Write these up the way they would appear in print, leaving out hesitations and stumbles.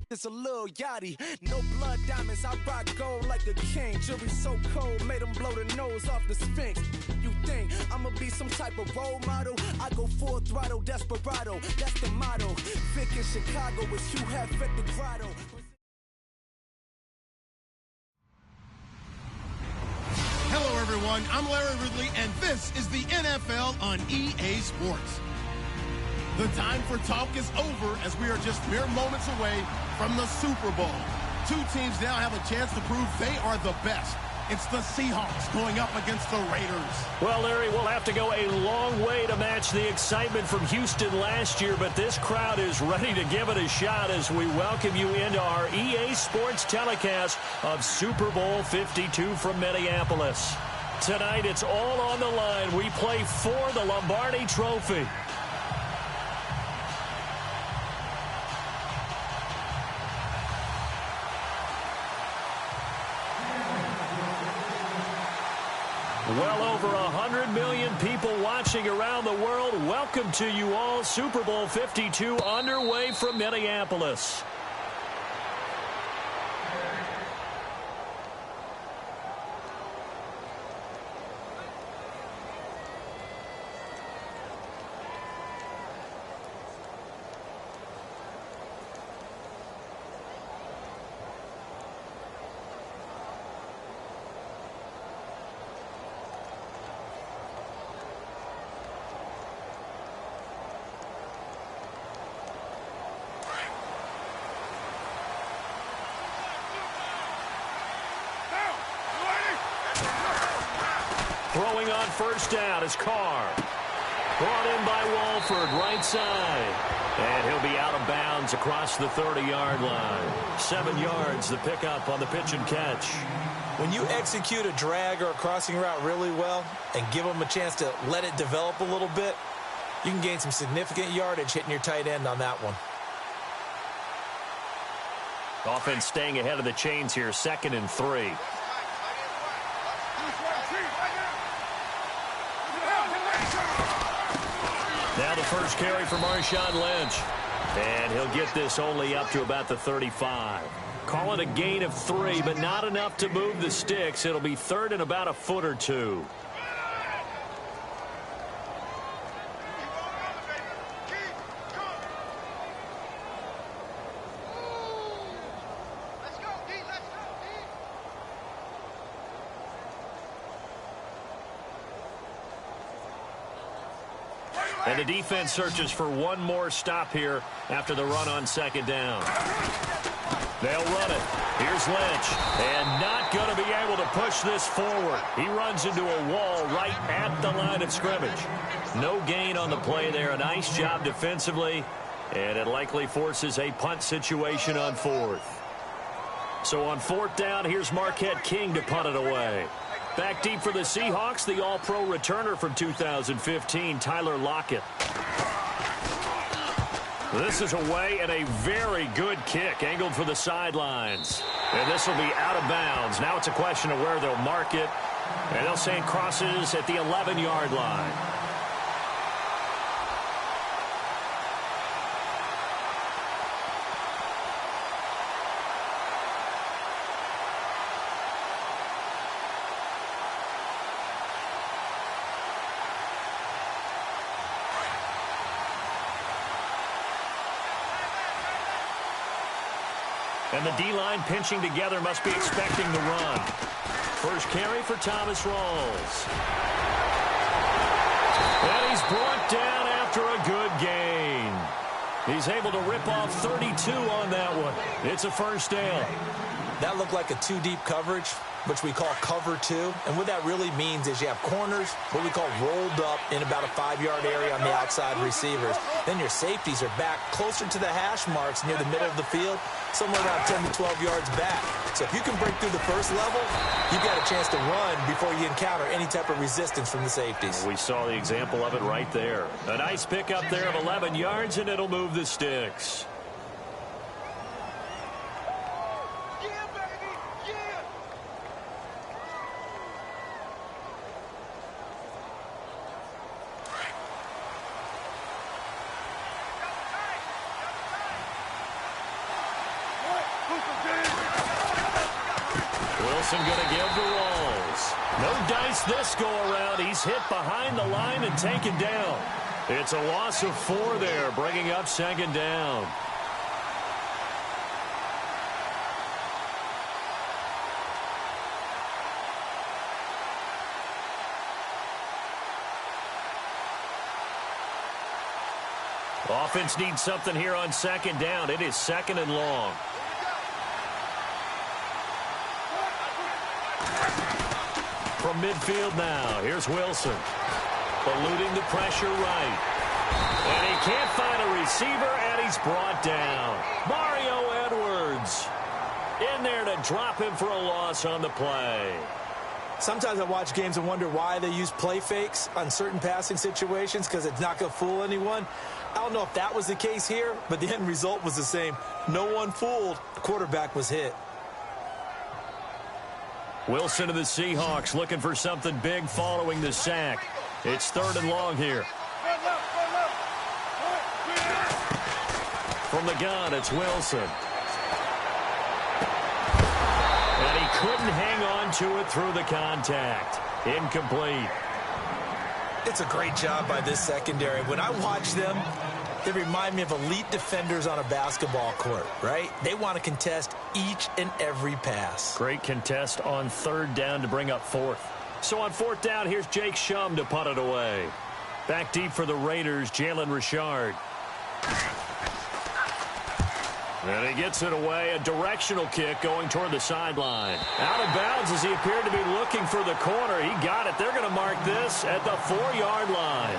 It's a little yachty, no blood diamonds, I rock gold like a king. Jury so cold, made them blow the nose off the Sphinx. You think I'ma be some type of role model? I go full throttle, desperado, that's the motto. Vic in Chicago is Hugh Hef at the grotto. Hello everyone, I'm Larry Ridley and this is the NFL on EA Sports. The time for talk is over as we are just mere moments away from the Super Bowl. Two teams now have a chance to prove they are the best. It's the Seahawks going up against the Raiders. Well, Larry, we'll have to go a long way to match the excitement from Houston last year, but this crowd is ready to give it a shot as we welcome you into our EA Sports telecast of Super Bowl 52 from Minneapolis. Tonight, it's all on the line. We play for the Lombardi Trophy. Well over 100 million people watching around the world. Welcome to you all. Super Bowl 52 underway from Minneapolis. Throwing on first down is Carr. Brought in by Walford, right side. And he'll be out of bounds across the 30-yard line. 7 yards, the pickup on the pitch and catch. When you execute a drag or a crossing route really well and give them a chance to let it develop a little bit, you can gain some significant yardage hitting your tight end on that one. Offense staying ahead of the chains here, 2nd and 3. Now the first carry for Marshawn Lynch. And he'll get this only up to about the 35. Call it a gain of 3, but not enough to move the sticks. It'll be 3rd and about a foot or 2. And the defense searches for one more stop here after the run on 2nd down. They'll run it. Here's Lynch. And not going to be able to push this forward. He runs into a wall right at the line of scrimmage. No gain on the play there. A nice job defensively. And it likely forces a punt situation on 4th. So on 4th down, here's Marquette King to punt it away. Back deep for the Seahawks, the all-pro returner from 2015, Tyler Lockett. This is away and a very good kick, angled for the sidelines. And this will be out of bounds. Now it's a question of where they'll mark it. And they'll say it crosses at the 11-yard line. And the D-line pinching together must be expecting the run. First carry for Thomas Rawls. And he's brought down after a good gain. He's able to rip off 32 on that one. It's a first down. That looked like a 2-deep coverage, which we call cover 2. And what that really means is you have corners, what we call rolled up in about a 5-yard area on the outside receivers. Then your safeties are back closer to the hash marks near the middle of the field, somewhere around 10 to 12 yards back. So if you can break through the first level, you've got a chance to run before you encounter any type of resistance from the safeties. We saw the example of it right there. A nice pickup there of 11 yards, and it'll move the sticks. Wilson going to give the Walls. No dice this go-around. He's hit behind the line and taken down. It's a loss of 4 there, bringing up second down. Offense needs something here on second down. It is second and long. From midfield now, here's Wilson. Eluding the pressure right. And he can't find a receiver, and he's brought down. Mario Edwards in there to drop him for a loss on the play. Sometimes I watch games and wonder why they use play fakes on certain passing situations, because it's not going to fool anyone. I don't know if that was the case here, but the end result was the same. No one fooled. The quarterback was hit. Wilson and the Seahawks looking for something big following the sack. It's third and long here. From the gun, it's Wilson. And he couldn't hang on to it through the contact. Incomplete. It's a great job by this secondary. When I watch them, they remind me of elite defenders on a basketball court, right? They want to contest each and every pass. Great contest on third down to bring up fourth. So on fourth down, here's Jake Shum to punt it away. Back deep for the Raiders, Jalen Richard. And he gets it away. A directional kick going toward the sideline. Out of bounds as he appeared to be looking for the corner. He got it. They're going to mark this at the 4-yard line.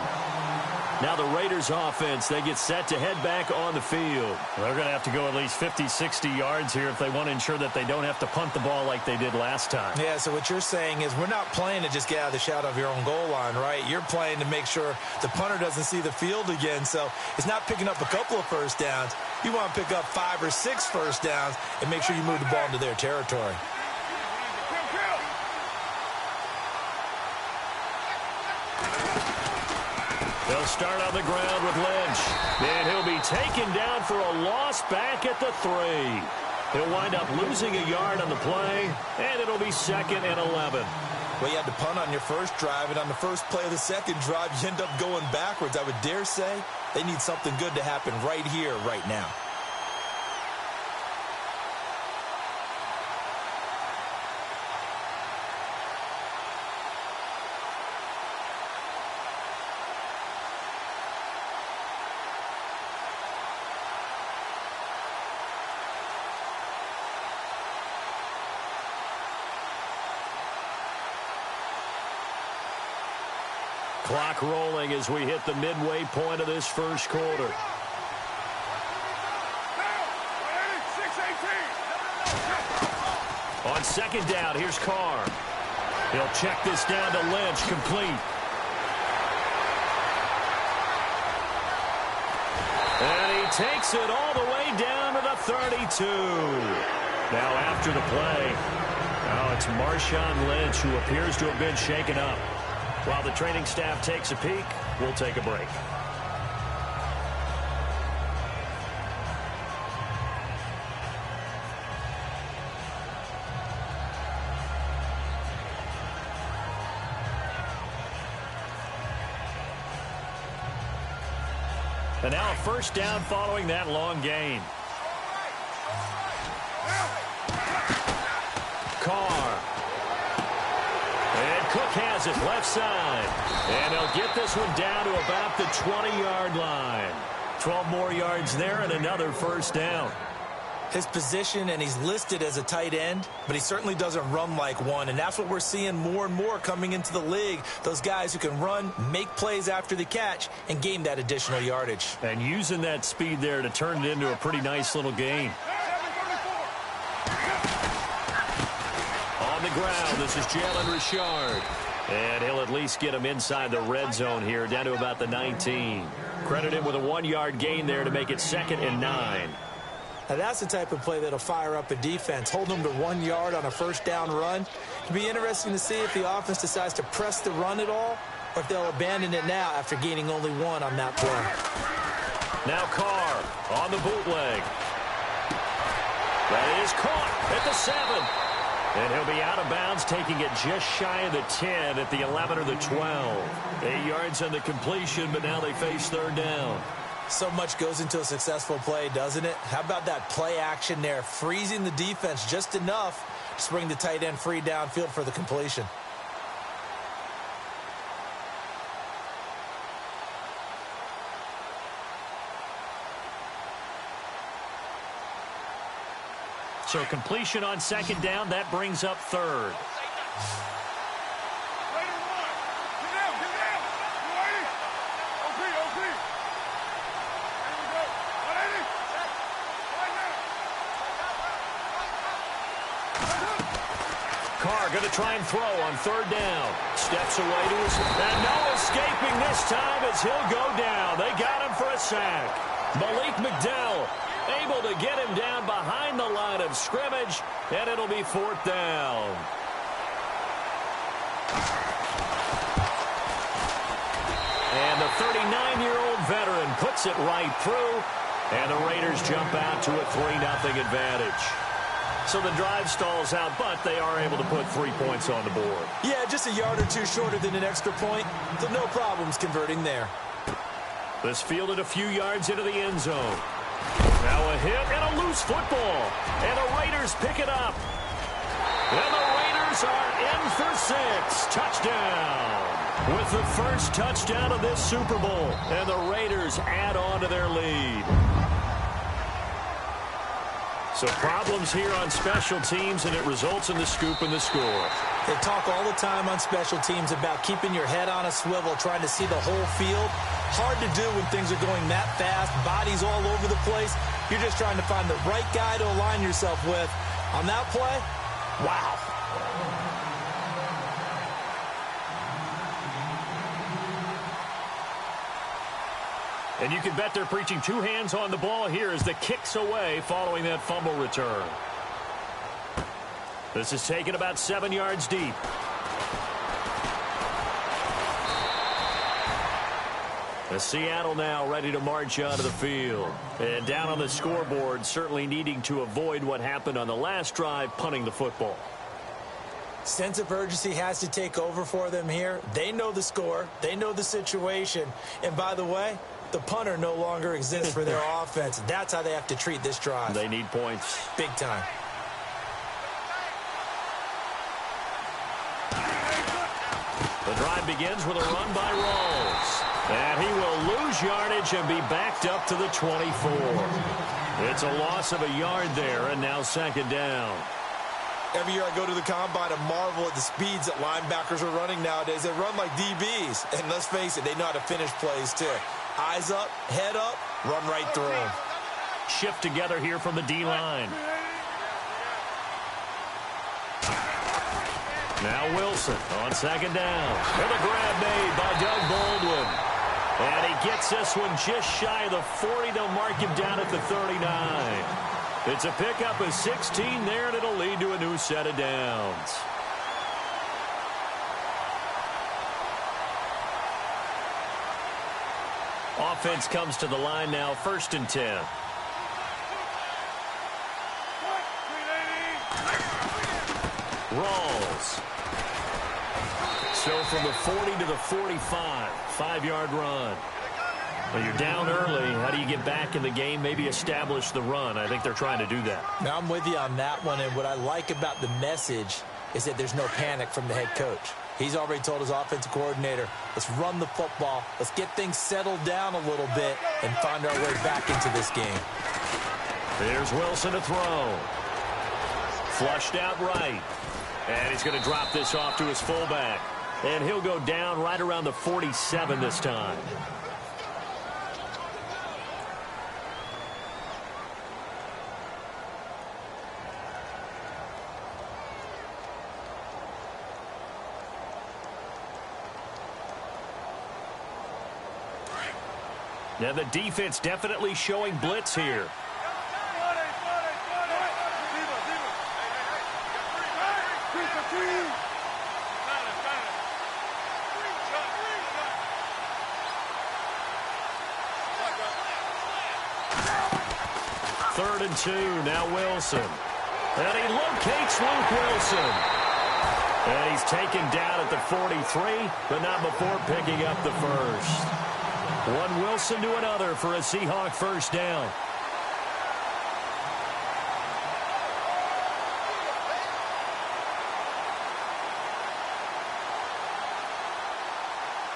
Now the Raiders offense, they get set to head back on the field. They're going to have to go at least 50, 60 yards here if they want to ensure that they don't have to punt the ball like they did last time. Yeah, so what you're saying is we're not playing to just get out of the shadow of your own goal line, right? You're playing to make sure the punter doesn't see the field again. So it's not picking up a couple of first downs. You want to pick up 5 or 6 first downs and make sure you move the ball into their territory. They'll start on the ground with Lynch. And he'll be taken down for a loss back at the 3. He'll wind up losing a yard on the play, and it'll be second and 11. Well, you had to punt on your first drive, and on the first play of the second drive, you end up going backwards. I would dare say they need something good to happen right here, right now. Clock rolling as we hit the midway point of this first quarter. On second down, here's Carr. He'll check this down to Lynch, complete. And he takes it all the way down to the 32. Now after the play, it's Marshawn Lynch who appears to have been shaken up. While the training staff takes a peek, we'll take a break. And now a first down following that long gain. Carr. And Cook has it left side. And he'll get this one down to about the 20-yard line. 12 more yards there and another first down. His position, and he's listed as a tight end, but he certainly doesn't run like one, and that's what we're seeing more and more coming into the league. Those guys who can run, make plays after the catch, and gain that additional yardage. And using that speed there to turn it into a pretty nice little gain. On the ground, this is Jalen Richard. And he'll at least get him inside the red zone here, down to about the 19. Credit him with a 1-yard gain there to make it 2nd and 9. Now that's the type of play that'll fire up a defense. Hold them to 1 yard on a first down run. It'll be interesting to see if the offense decides to press the run at all, or if they'll abandon it now after gaining only 1 on that play. Now Carr on the bootleg. That is caught at the 7. And he'll be out of bounds, taking it just shy of the 10 at the 11 or the 12. 8 yards on the completion, but now they face third down. So much goes into a successful play, doesn't it? How about that play action there, freezing the defense just enough to bring the tight end free downfield for the completion. So completion on second down, that brings up third. Carr going to try and throw on third down. Steps away to his... And no escaping this time as he'll go down. They got him for a sack. Malik McDowell able to get him down behind the line of scrimmage, and it'll be fourth down. And the 39-year-old veteran puts it right through, and the Raiders jump out to a 3-0 advantage. So the drive stalls out, but they are able to put 3 points on the board. Yeah, just a yard or two shorter than an extra point, so no problems converting there. This fielded a few yards into the end zone. Now a hit and a loose football. And the Raiders pick it up. And the Raiders are in for 6. Touchdown. With the first touchdown of this Super Bowl. And the Raiders add on to their lead. So problems here on special teams, and it results in the scoop and the score. They talk all the time on special teams about keeping your head on a swivel, trying to see the whole field. Hard to do when things are going that fast, bodies all over the place. You're just trying to find the right guy to align yourself with. On that play, wow. And you can bet they're preaching 2 hands on the ball here as the kick's away following that fumble return. This is taken about 7 yards deep. The Seattle now ready to march onto the field. And down on the scoreboard, certainly needing to avoid what happened on the last drive, punting the football. Sense of urgency has to take over for them here. They know the score. They know the situation. And by the way, the punter no longer exists for their offense. That's how they have to treat this drive. They need points. Big time. The drive begins with a run by Rawls. And he will lose yardage and be backed up to the 24. It's a loss of a yard there, and now second down. Every year I go to the combine and marvel at the speeds that linebackers are running nowadays. They run like DBs. And let's face it, they know how to finish plays too. Eyes up, head up, run right through them. Shift together here from the D-line. Now Wilson on second down. And a grab made by Doug Baldwin. And he gets this one just shy of the 40. They'll mark him down at the 39. It's a pickup of 16 there, and it'll lead to a new set of downs. Offense comes to the line now, 1st and 10. Rawls. So from the 40 to the 45, 5-yard run. Well, you're down early. How do you get back in the game, maybe establish the run? I think they're trying to do that. Now, I'm with you on that one, and what I like about the message is that there's no panic from the head coach. He's already told his offensive coordinator, let's run the football, let's get things settled down a little bit and find our way back into this game. There's Wilson to throw. Flushed out right. And he's going to drop this off to his fullback. And he'll go down right around the 47 this time. Now the defense definitely showing blitz here. 3rd and 2. Now Wilson. And he locates Luke Wilson. And he's taken down at the 43, but not before picking up the first. One Wilson to another for a Seahawk first down.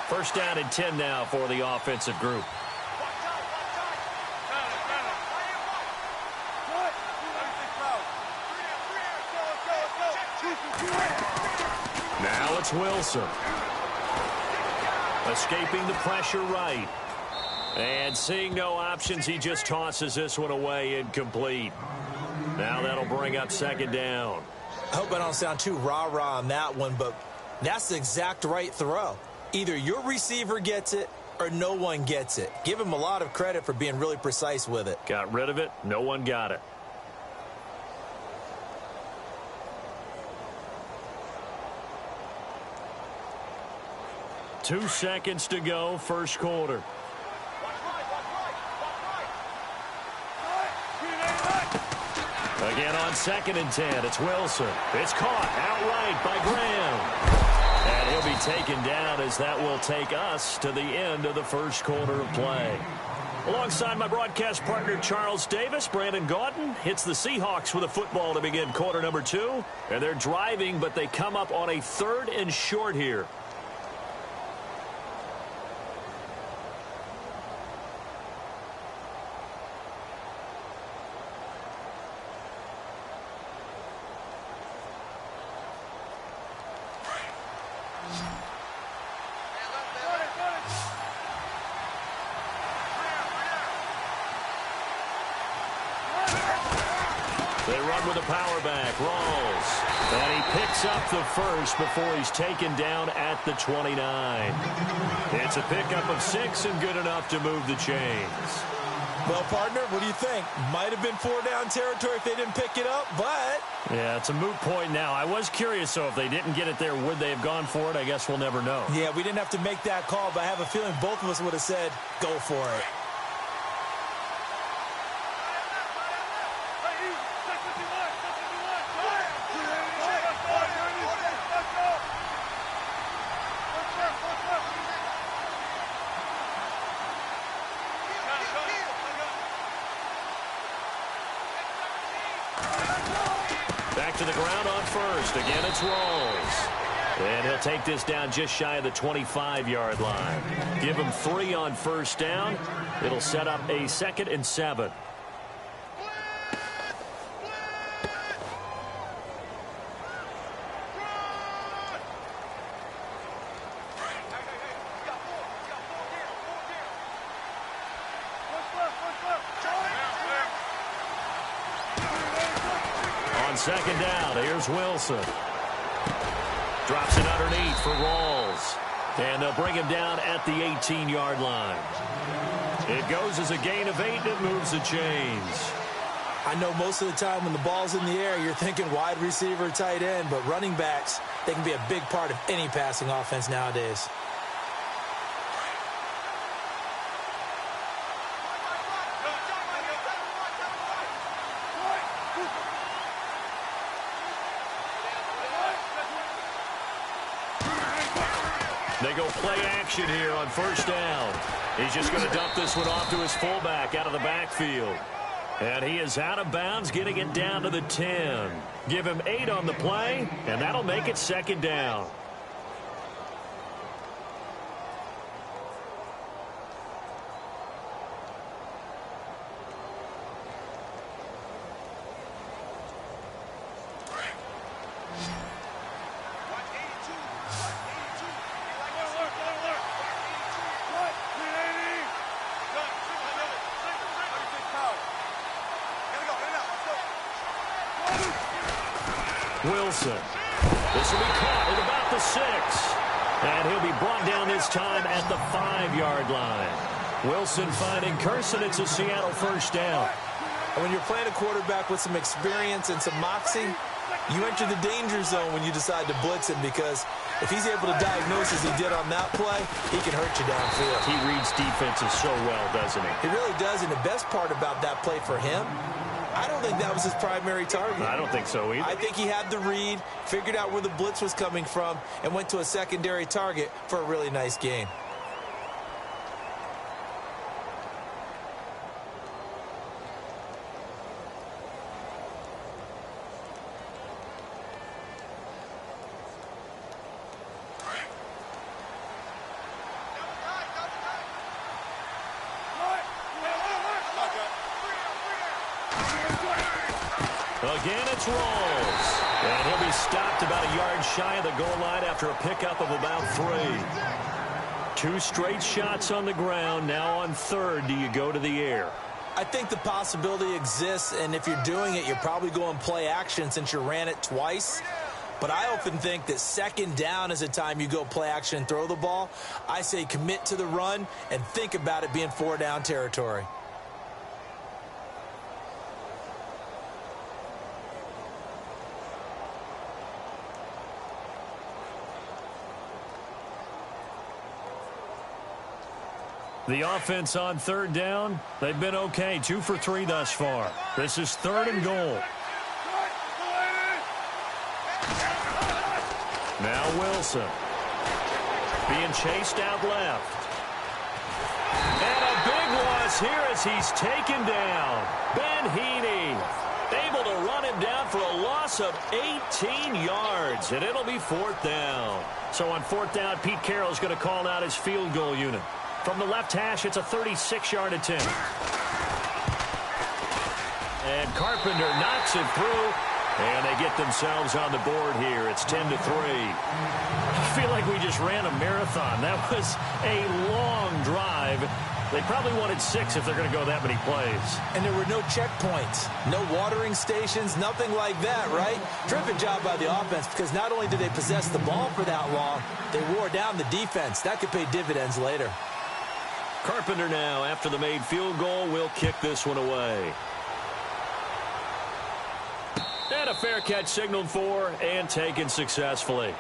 First down and 10 now for the offensive group. Now it's Wilson. Escaping the pressure right. And seeing no options, he just tosses this one away incomplete. Now that'll bring up 2nd down. I hope I don't sound too rah-rah on that one, but that's the exact right throw. Either your receiver gets it or no one gets it. Give him a lot of credit for being really precise with it. Got rid of it. No one got it. Two seconds to go, first quarter. Again on 2nd and 10. It's Wilson. It's caught outright by Graham. And he'll be taken down as that will take us to the end of the first quarter of play. Alongside my broadcast partner, Charles Davis, Brandon Gaudin hits the Seahawks with a football to begin quarter number 2. And they're driving, but they come up on a 3rd and short here. They run with a power back. Rawls. And he picks up the first before he's taken down at the 29. It's a pickup of 6 and good enough to move the chains. Well, partner, what do you think? Might have been 4-down territory if they didn't pick it up, but... Yeah, it's a moot point now. I was curious, so if they didn't get it there, would they have gone for it? I guess we'll never know. Yeah, we didn't have to make that call, but I have a feeling both of us would have said, go for it. Back to the ground on first. Again, it's Rawls. And he'll take this down just shy of the 25-yard line. Give him 3 on first down. It'll set up a 2nd and 7. On 2nd down, here's Wilson. Drops it underneath for Rawls. And they'll bring him down at the 18-yard line. It goes as a gain of 8, and it moves the chains. I know most of the time when the ball's in the air, you're thinking wide receiver, tight end, but running backs, they can be a big part of any passing offense nowadays. They go play action here on first down. He's just going to dump this one off to his fullback out of the backfield. And he is out of bounds, getting it down to the 10. Give him 8 on the play, and that'll make it 2nd down. Wilson. This will be caught at about the 6. And he'll be brought down this time at the 5-yard line. Wilson finding Curson. It's a Seattle first down. And when you're playing a quarterback with some experience and some moxie, you enter the danger zone when you decide to blitz him, because if he's able to diagnose as he did on that play, he can hurt you downfield. He reads defenses so well, doesn't he? He really does, and the best part about that play for him, I don't think that was his primary target. I don't think so either. I think he had the read, figured out where the blitz was coming from, and went to a secondary target for a really nice gain. Again, it's Rolls. And he'll be stopped about a yard shy of the goal line after a pickup of about 3. 2 straight shots on the ground. Now on third, do you go to the air? I think the possibility exists, and if you're doing it, you're probably going play action since you ran it twice. But I often think that second down is a time you go play action and throw the ball. I say commit to the run and think about it being 4-down territory. The offense on third down, they've been okay. 2 for 3 thus far. This is 3rd and goal. Now Wilson. Being chased out left. And a big loss here as he's taken down. Ben Heaney able to run him down for a loss of 18 yards. And it'll be 4th down. So on 4th down, Pete Carroll's going to call out his field goal unit. From the left hash, it's a 36-yard attempt. And Carpenter knocks it through, and they get themselves on the board here. It's 10-3. I feel like we just ran a marathon. That was a long drive. They probably wanted 6 if they're going to go that many plays. And there were no checkpoints, no watering stations, nothing like that, right? Terrific job by the offense because not only did they possess the ball for that long, they wore down the defense. That could pay dividends later. Carpenter now, after the made field goal, will kick this one away. And a fair catch signaled for and taken successfully.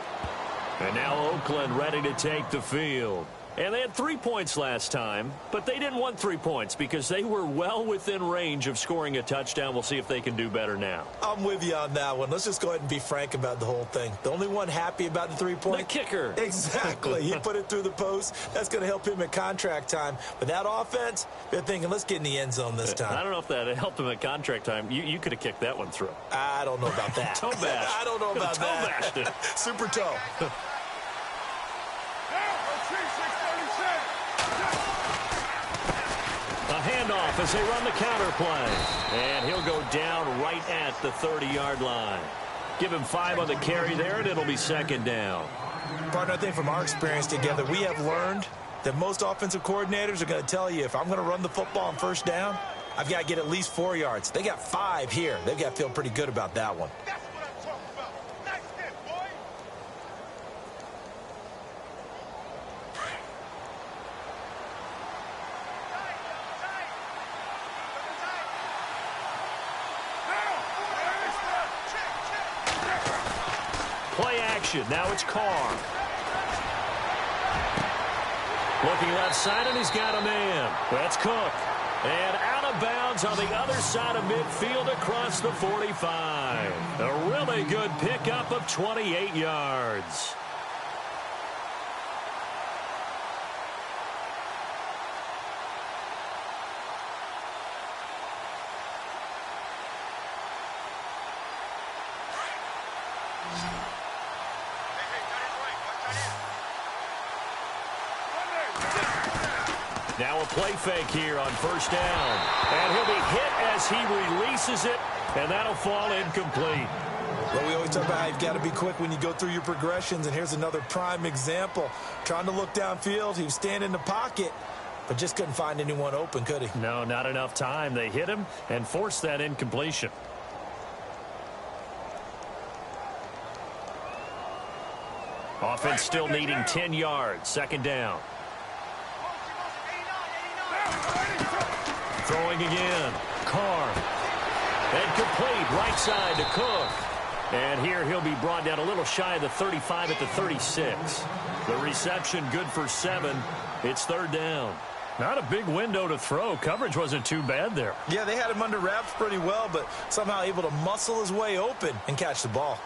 And now Oakland ready to take the field. And they had 3 points last time, but they didn't want 3 points because they were well within range of scoring a touchdown. We'll see if they can do better now. I'm with you on that one. Let's just go ahead and be frank about the whole thing. The only one happy about the 3-point? The kicker. Exactly. He put it through the post. That's going to help him at contract time. But that offense, they're thinking, let's get in the end zone this time. I don't know if that helped him at contract time. You could have kicked that one through. I don't know about that. Toe bash. I don't know about that. Toe bashed it. Super toe. Handoff as they run the counter play. And he'll go down right at the 30-yard line. Give him 5 on the carry there, and it'll be 2nd down. Partner, I think from our experience together, we have learned that most offensive coordinators are going to tell you, if I'm going to run the football on 1st down, I've got to get at least 4 yards. They got 5 here. They've got to feel pretty good about that one. Play action. Now it's Carr. Looking left side, and he's got a man. That's Cook. And out of bounds on the other side of midfield across the 45. A really good pickup of 28 yards. Now a play fake here on 1st down. And he'll be hit as he releases it, and that'll fall incomplete. Well, we always talk about how you've got to be quick when you go through your progressions, and here's another prime example. Trying to look downfield, he was standing in the pocket, but just couldn't find anyone open, could he? No, not enough time. They hit him and forced that incompletion. Offense still needing 10 yards. 2nd down. Throwing again. Carr. And complete right side to Cook. And here he'll be brought down a little shy of the 35 at the 36. The reception good for 7. It's 3rd down. Not a big window to throw. Coverage wasn't too bad there. Yeah, they had him under wraps pretty well, but somehow able to muscle his way open and catch the ball.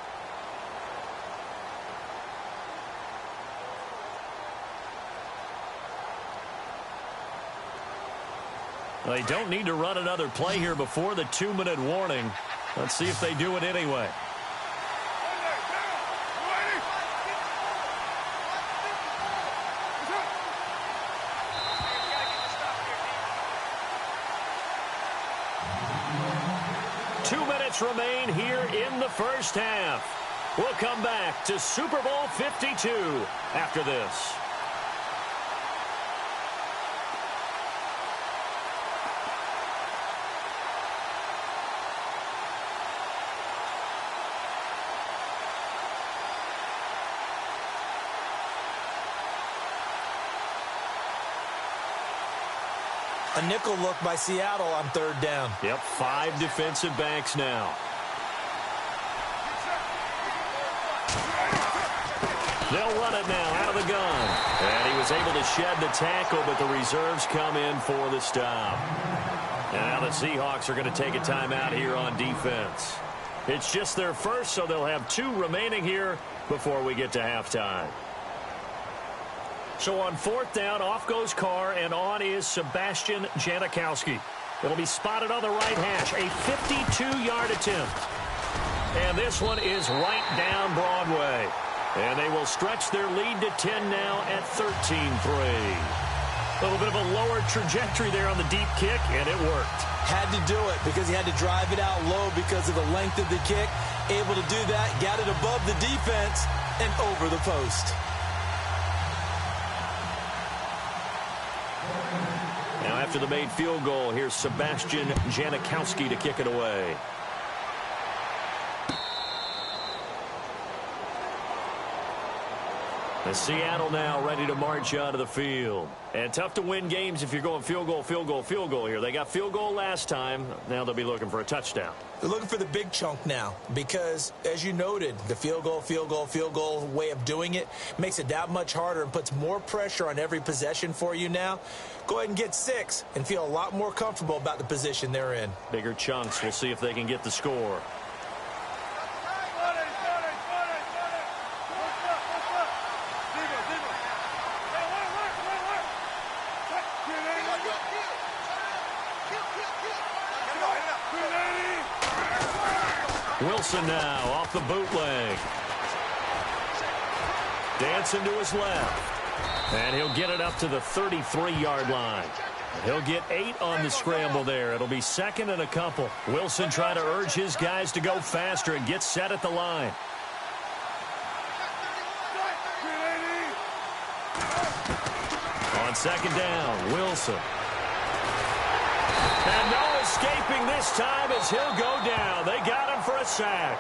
They don't need to run another play here before the 2-minute warning. Let's see if they do it anyway. Remain here in the first half. We'll come back to Super Bowl 52 after this. A nickel look by Seattle on 3rd down. Yep, 5 defensive backs now. They'll run it now out of the gun. And he was able to shed the tackle, but the reserves come in for the stop. And now the Seahawks are going to take a timeout here on defense. It's just their first, so they'll have 2 remaining here before we get to halftime. So on 4th down, off goes Carr, and on is Sebastian Janikowski. It'll be spotted on the right hash, a 52-yard attempt. And this one is right down Broadway. And they will stretch their lead to 10 now at 13-3. A little bit of a lower trajectory there on the deep kick, and it worked. Had to do it because he had to drive it out low because of the length of the kick. Able to do that, got it above the defense, and over the post. Now after the made field goal, here's Sebastian Janikowski to kick it away. And Seattle now ready to march onto the field. And tough to win games if you're going field goal, field goal, field goal here. They got field goal last time. Now they'll be looking for a touchdown. They're looking for the big chunk now because, as you noted, the field goal, field goal, field goal way of doing it makes it that much harder and puts more pressure on every possession for you now. Go ahead and get 6 and feel a lot more comfortable about the position they're in. Bigger chunks. We'll see if they can get the score. Wilson now off the bootleg. Dancing to his left. And he'll get it up to the 33-yard line. He'll get 8 on the scramble there. It'll be 2nd and a couple. Wilson trying to urge his guys to go faster and get set at the line. On 2nd down, Wilson. And no escaping this time as he'll go down. They got him for a sack.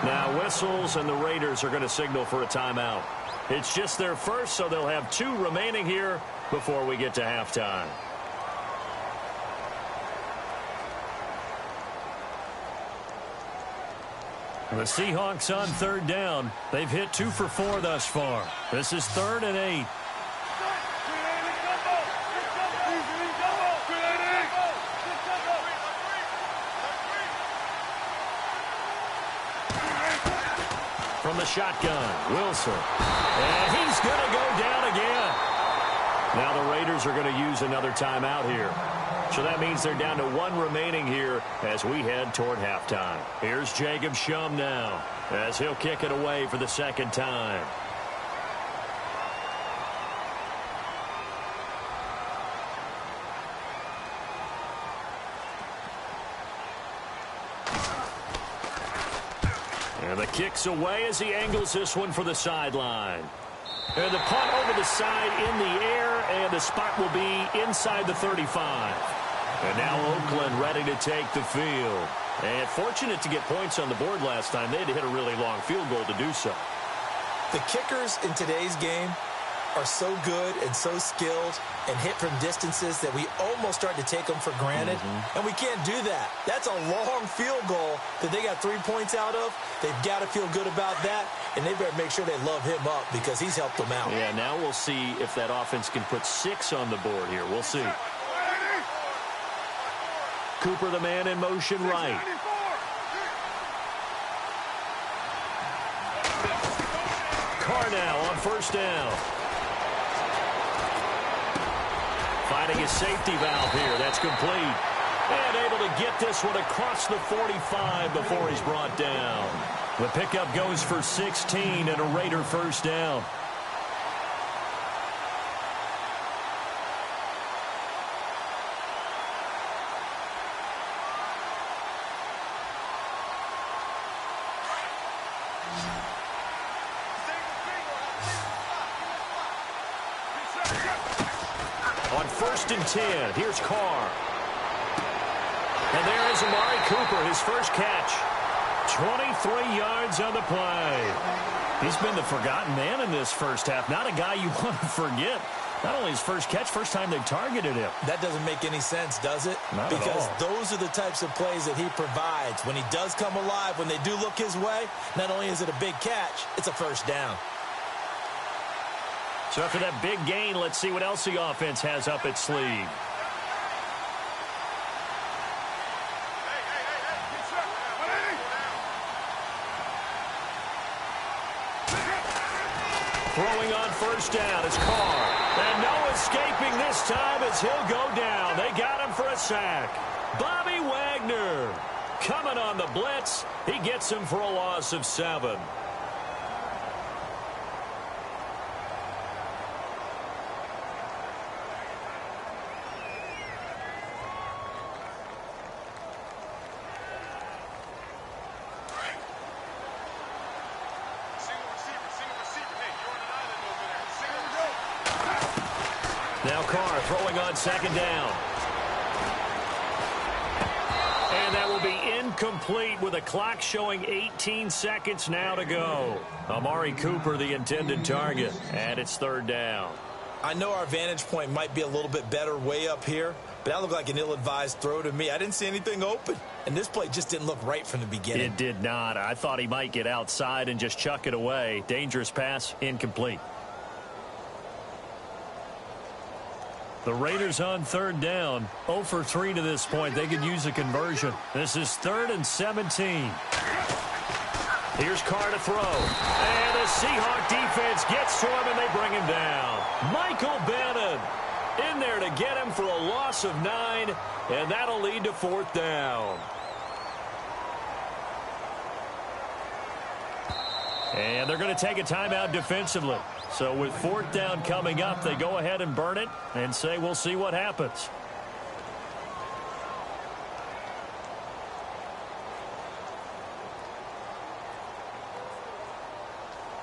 Now whistles, and the Raiders are going to signal for a timeout. It's just their first, so they'll have 2 remaining here before we get to halftime. The Seahawks on 3rd down. They've hit 2 for 4 thus far. This is 3rd and 8. From the shotgun, Wilson. And he's going to go down again. Now the Raiders are going to use another timeout here. So that means they're down to 1 remaining here as we head toward halftime. Here's Jacob Shum now as he'll kick it away for the 2nd time. And the kick's away as he angles this one for the sideline. And the punt over the side in the air, and the spot will be inside the 35. And now Oakland ready to take the field. And fortunate to get points on the board last time. They had to hit a really long field goal to do so. The kickers in today's game are so good and so skilled and hit from distances that we almost start to take them for granted, and we can't do that. That's a long field goal that they got 3 points out of. They've got to feel good about that, and they better make sure they love him up because he's helped them out. Yeah, now we'll see if that offense can put 6 on the board here. We'll see. Cooper, the man in motion right. Carr now on first down. Finding his safety valve here. That's complete. And able to get this one across the 45 before he's brought down. The pickup goes for 16 and a Raider first down. On 1st and 10, here's Carr. And there is Amari Cooper, his first catch. 23 yards on the play. He's been the forgotten man in this first half. Not a guy you want to forget. Not only his first catch, first time they've targeted him. That doesn't make any sense, does it? Not because at all. Those are the types of plays that he provides. When he does come alive, when they do look his way, not only is it a big catch, it's a first down. So after that big gain, let's see what else the offense has up its sleeve. Throwing on first down is Carr. And no escaping this time as he'll go down. They got him for a sack. Bobby Wagner coming on the blitz. He gets him for a loss of 7. Now Carr throwing on second down. And that will be incomplete with a clock showing 18 seconds now to go. Amari Cooper, the intended target, and it's 3rd down. I know our vantage point might be a little bit better way up here, but that looked like an ill-advised throw to me. I didn't see anything open, and this play just didn't look right from the beginning. It did not. I thought he might get outside and just chuck it away. Dangerous pass, incomplete. The Raiders on 3rd down. 0 for 3 to this point. They could use a conversion. This is 3rd and 17. Here's Carr to throw. And the Seahawks defense gets to him, and they bring him down. Michael Bannon in there to get him for a loss of 9, and that'll lead to 4th down. And they're going to take a timeout defensively. So with 4th down coming up, they go ahead and burn it and say we'll see what happens.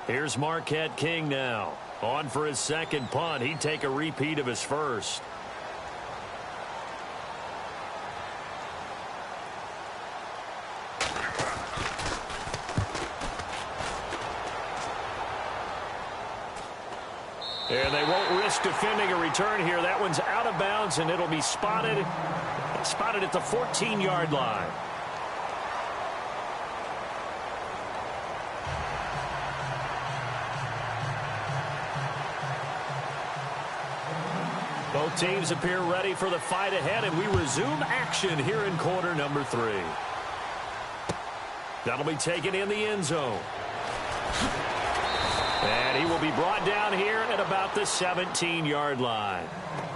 Here's Marquette King now. On for his second punt. He'd take a repeat of his first. And they won't risk defending a return here. That one's out of bounds, and it'll be spotted at the 14-yard line. Both teams appear ready for the fight ahead, and we resume action here in quarter number 3. That'll be taken in the end zone. And he will be brought down here at about the 17-yard line.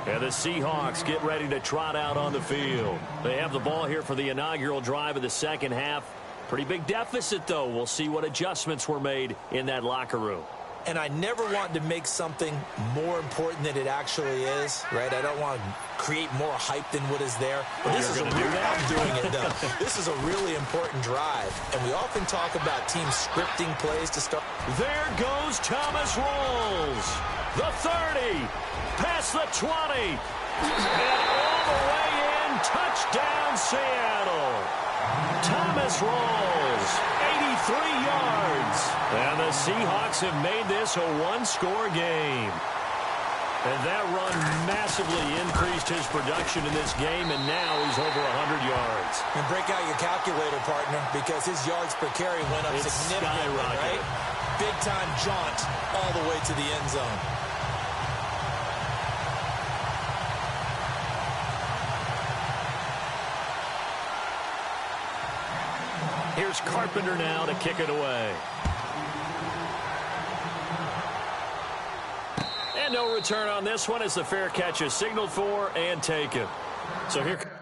And the Seahawks get ready to trot out on the field. They have the ball here for the inaugural drive of the second half. Pretty big deficit, though. We'll see what adjustments were made in that locker room. And I never want to make something more important than it actually is, right? I don't want to create more hype than what is there. But this is I'm doing it, though. This is a really important drive. And we often talk about teams scripting plays to start. There goes Thomas Rawls. The 30, past the 20, and all the way in. Touchdown, Seattle. Thomas Rawls, 83 yards. And the Seahawks have made this a one-score game. And that run massively increased his production in this game, and now he's over 100 yards. And break out your calculator, partner, because his yards per carry went up significantly, right? Big-time jaunt all the way to the end zone. Here's Carpenter now to kick it away. And no return on this one as the fair catch is signaled for and taken. So here comes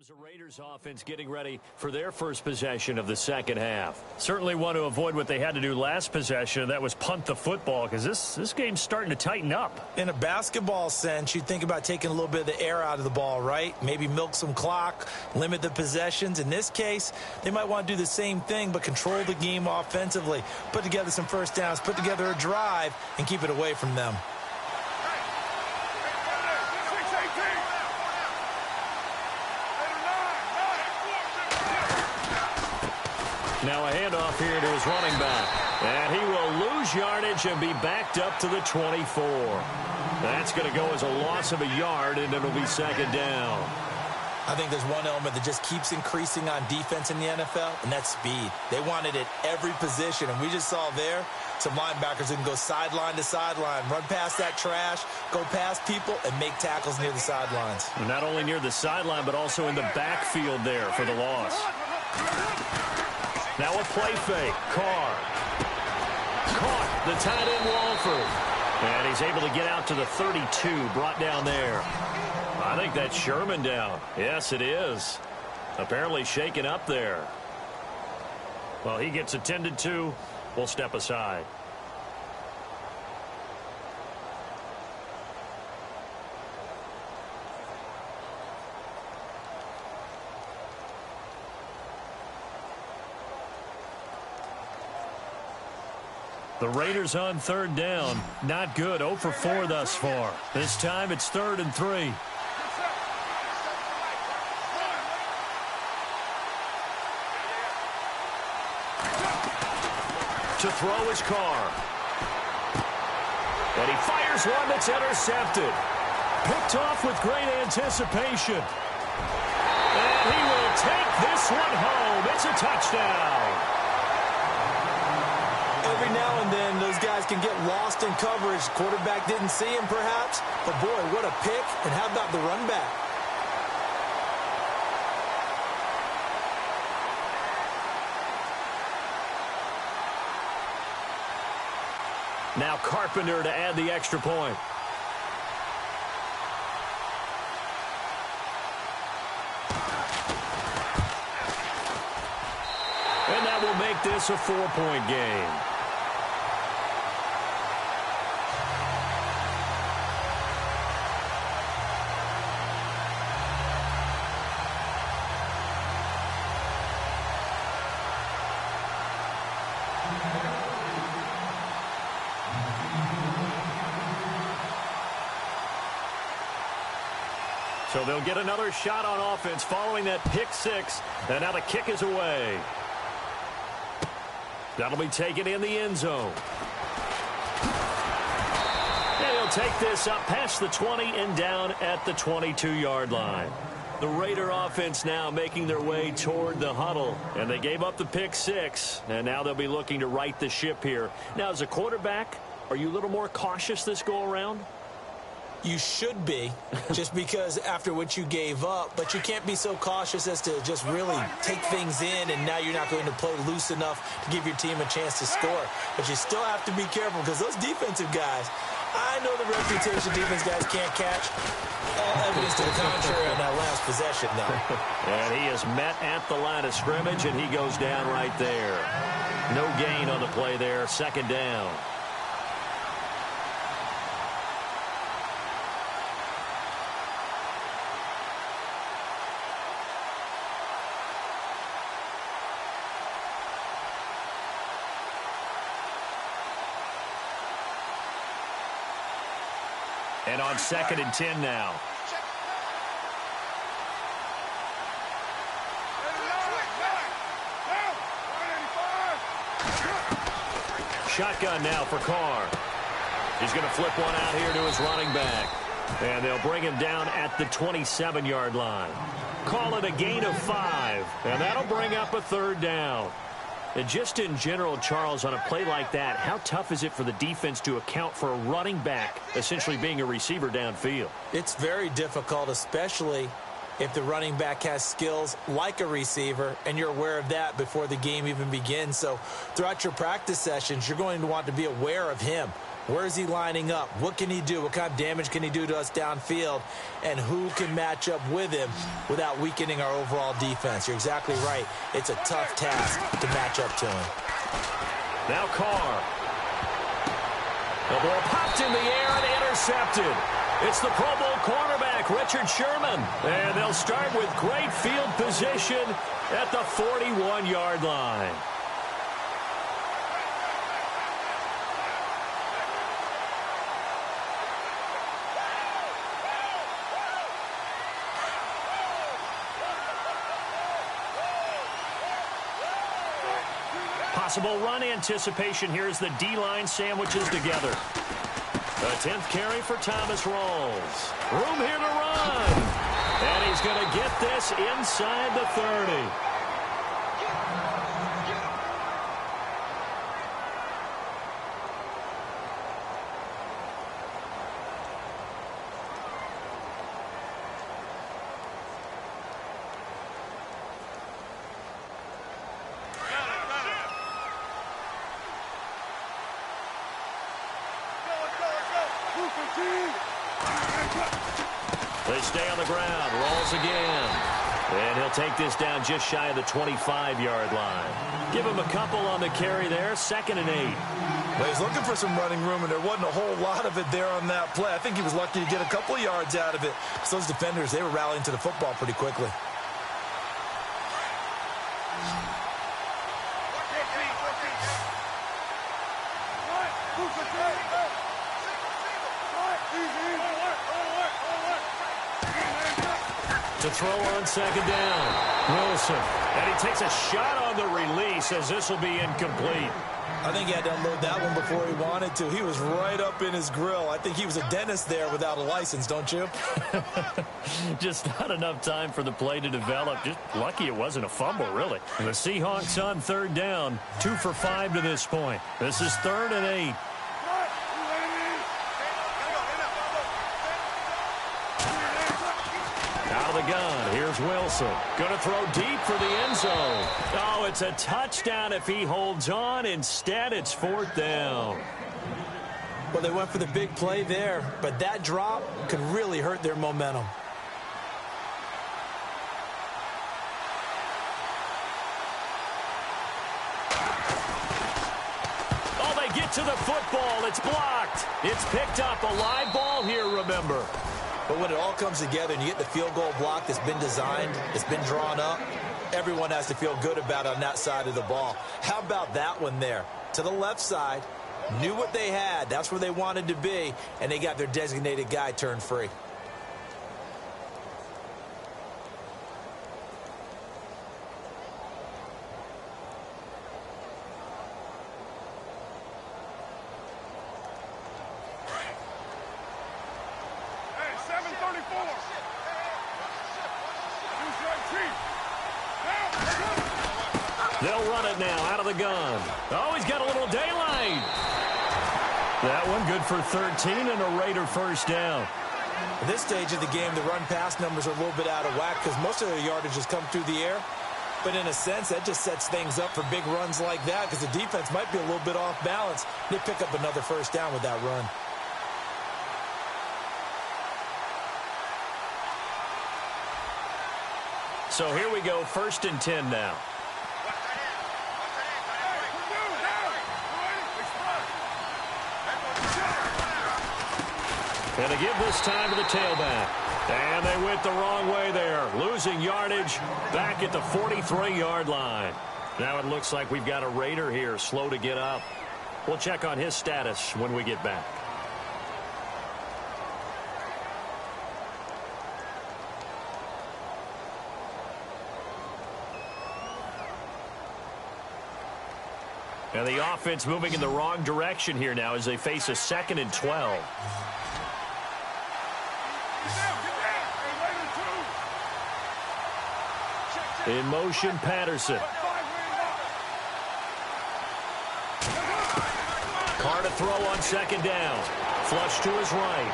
the Raiders offense getting ready for their first possession of the second half. Certainly want to avoid what they had to do last possession. That was punt the football, because this game's starting to tighten up. In a basketball sense, you think about taking a little bit of the air out of the ball, right? Maybe milk some clock, limit the possessions. In this case, they might want to do the same thing, but control the game offensively. Put together some first downs, put together a drive, and keep it away from them. Now a handoff here to his running back. And he will lose yardage and be backed up to the 24. That's going to go as a loss of a yard, and it'll be second down. I think there's one element that just keeps increasing on defense in the NFL, and that's speed. They want it at every position, and we just saw there some linebackers who can go sideline to sideline, run past that trash, go past people, and make tackles near the sidelines. And not only near the sideline, but also in the backfield there for the loss. Now a play fake. Carr. Caught the tight end Walford. And he's able to get out to the 32, brought down there. I think that's Sherman down. Yes, it is. Apparently shaken up there. Well, he gets attended to. We'll step aside. The Raiders on third down. Not good. 0 for 4 thus far. This time it's 3rd and 3. To throw his Carr. And he fires one that's intercepted. Picked off with great anticipation. And he will take this one home. It's a touchdown. Every now and then, those guys can get lost in coverage. Quarterback didn't see him, perhaps. But, boy, what a pick. And how about the run back? Now Carpenter to add the extra point. And that will make this a 4-point game. So they'll get another shot on offense following that pick six. And now the kick is away. That'll be taken in the end zone. And he'll take this up past the 20 and down at the 22-yard line. The Raider offense now making their way toward the huddle. And they gave up the pick six. And now they'll be looking to right the ship here. Now, as a quarterback, are you a little more cautious this go-around? You should be, just because after what you gave up, but you can't be so cautious as to just really take things in, and now you're not going to play loose enough to give your team a chance to score. But you still have to be careful, because those defensive guys, I know the reputation defense guys can't catch. All evidence to the contrary on that last possession, though. And he is met at the line of scrimmage, and he goes down right there. No gain on the play there. Second down. And on 2nd and 10 now. Shotgun now for Carr. He's going to flip one out here to his running back. And they'll bring him down at the 27-yard line. Call it a gain of 5. And that'll bring up a 3rd down. And just in general, Charles, on a play like that, how tough is it for the defense to account for a running back essentially being a receiver downfield? It's very difficult, especially if the running back has skills like a receiver, and you're aware of that before the game even begins. So throughout your practice sessions, you're going to want to be aware of him. Where is he lining up? What can he do? What kind of damage can he do to us downfield? And who can match up with him without weakening our overall defense? You're exactly right. It's a tough task to match up to him. Now Carr. The ball popped in the air and intercepted. It's the Pro Bowl cornerback, Richard Sherman. And they'll start with great field position at the 41-yard line. Possible run anticipation here as the D-line sandwiches together. The 10th carry for Thomas Rawls. Room here to run. And he's going to get this inside the 30. They stay on the ground. Rolls again. And he'll take this down just shy of the 25-yard line. Give him a couple on the carry there. 2nd and 8. Well, he's looking for some running room, and there wasn't a whole lot of it there on that play. I think he was lucky to get a couple of yards out of it. So those defenders, they were rallying to the football pretty quickly. To throw on 2nd down. Wilson. And he takes a shot on the release as this will be incomplete. I think he had to unload that one before he wanted to. He was right up in his grill. I think he was a dentist there without a license, don't you? Just not enough time for the play to develop. Just lucky it wasn't a fumble, really. And the Seahawks on 3rd down. 2 for 5 to this point. This is 3rd and 8. Out of the gun, here's Wilson. Going to throw deep for the end zone. Oh, it's a touchdown if he holds on. Instead, it's 4th down. Well, they went for the big play there, but that drop could really hurt their momentum. Oh, they get to the football. It's blocked. It's picked up. A live ball here, remember. But when it all comes together and you get the field goal block that's been designed, it's been drawn up, everyone has to feel good about it on that side of the ball. How about that one there? To the left side, knew what they had. That's where they wanted to be, and they got their designated guy turned free. They'll run it now out of the gun. Oh, he's got a little daylight. That one good for 13 and a Raider 1st down. At this stage of the game, the run-pass numbers are a little bit out of whack because most of their yardage has come through the air. But in a sense, that just sets things up for big runs like that because the defense might be a little bit off balance. They pick up another 1st down with that run. So here we go, 1st and 10 now. And to give this time to the tailback. And they went the wrong way there, losing yardage back at the 43-yard line. Now it looks like we've got a Raider here, slow to get up. We'll check on his status when we get back. And the offense moving in the wrong direction here now as they face a 2nd and 12. In motion, Patterson. Carr to throw on 2nd down. Flush to his right.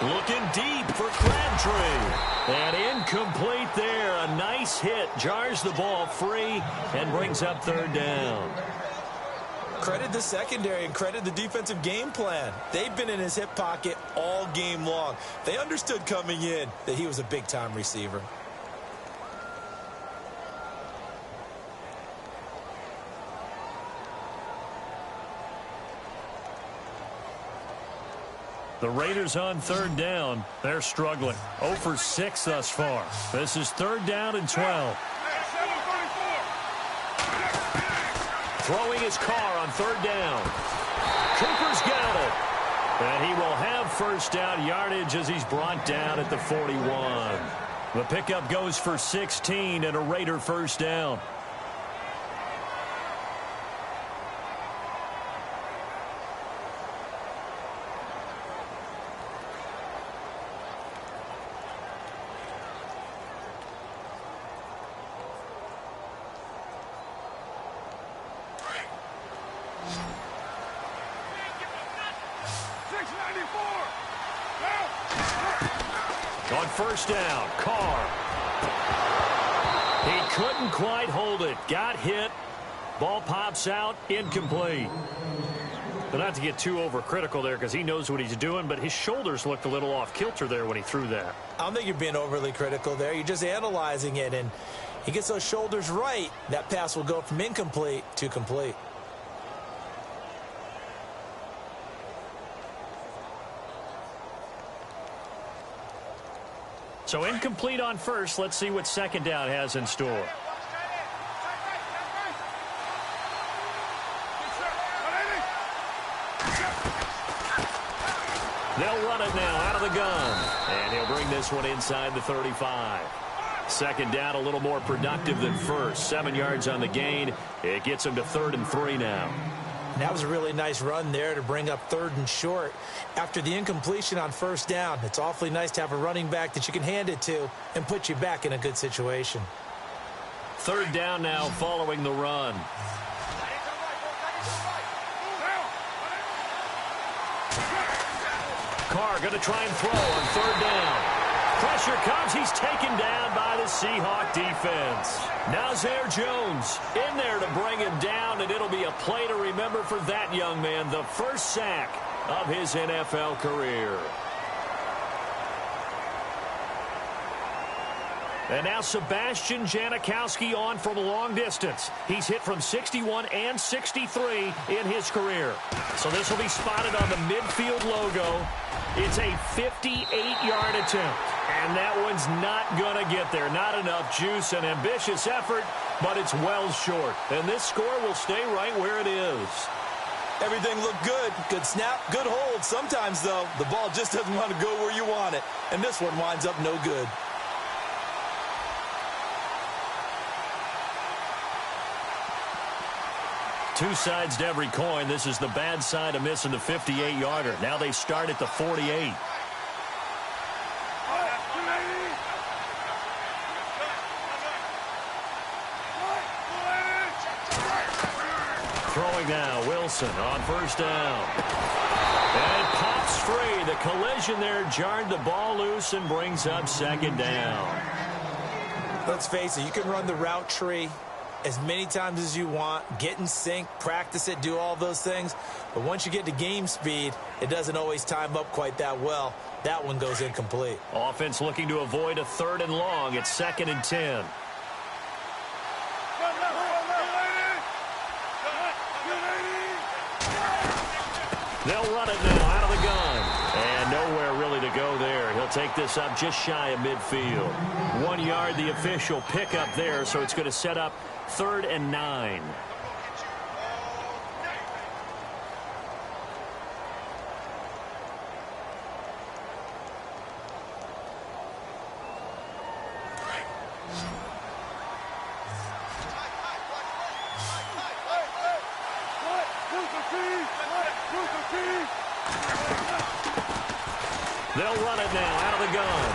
Looking deep for Crabtree. And incomplete there. A nice hit. Jars the ball free and brings up 3rd down. Credit the secondary and credit the defensive game plan. They've been in his hip pocket all game long. They understood coming in that he was a big-time receiver. The Raiders on 3rd down. They're struggling. 0 for 6 thus far. This is 3rd down and 12. Throwing his Carr on 3rd down. Cooper's got it. And he will have 1st down yardage as he's brought down at the 41. The pickup goes for 16 and a Raider 1st down. On 1st down, Carr. He couldn't quite hold it. Got hit. Ball pops out. Incomplete. But not to get too overcritical there because he knows what he's doing, but his shoulders looked a little off kilter there when he threw that. I don't think you're being overly critical there. You're just analyzing it, and he gets those shoulders right. That pass will go from incomplete to complete. So incomplete on 1st. Let's see what 2nd down has in store. They'll run it now out of the gun. And he'll bring this one inside the 35. 2nd down, a little more productive than 1st. 7 yards on the gain. It gets him to 3rd and 3 now. And that was a really nice run there to bring up 3rd and short. After the incompletion on 1st down, it's awfully nice to have a running back that you can hand it to and put you back in a good situation. 3rd down now following the run. Carr going to try and throw on 3rd down. Pressure comes. He's taken down by the Seahawk defense. Now Zaire Jones in there to bring him down, and it'll be a play to remember for that young man. The 1st sack of his NFL career. And now Sebastian Janikowski on from a long distance. He's hit from 61 and 63 in his career. So this will be spotted on the midfield logo. It's a 58-yard attempt. And that one's not going to get there. Not enough juice, an ambitious effort, but it's well short. And this score will stay right where it is. Everything looked good. Good snap, good hold. Sometimes, though, the ball just doesn't want to go where you want it. And this one winds up no good. Two sides to every coin. This is the bad side of missing the 58-yarder. Now they start at the 48. Throwing now, Wilson on 1st down. And it pops free. The collision there jarred the ball loose and brings up 2nd down. Let's face it, you can run the route tree as many times as you want, get in sync, practice it, do all those things. But once you get to game speed, it doesn't always time up quite that well. That one goes incomplete. Offense looking to avoid a 3rd and long. It's 2nd and 10. They'll run it now out of the gun. And nowhere really to go there. He'll take this up just shy of midfield. 1 yard, the official pickup there, so it's going to set up 3rd and 9. They'll run it now out of the gun.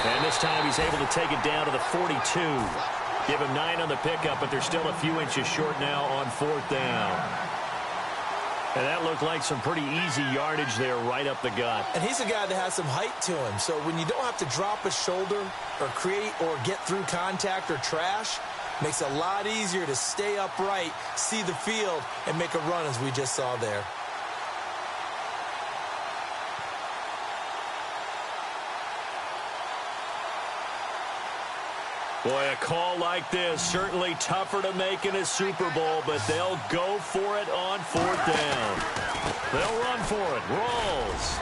And this time he's able to take it down to the 42. Give him 9 on the pickup, but they're still a few inches short now on 4th down. And that looked like some pretty easy yardage there right up the gut. And he's a guy that has some height to him. So when you don't have to drop a shoulder or create or get through contact or trash, makes it a lot easier to stay upright, see the field, and make a run as we just saw there. Boy, a call like this, certainly tougher to make in a Super Bowl, but they'll go for it on 4th down. They'll run for it. Rolls.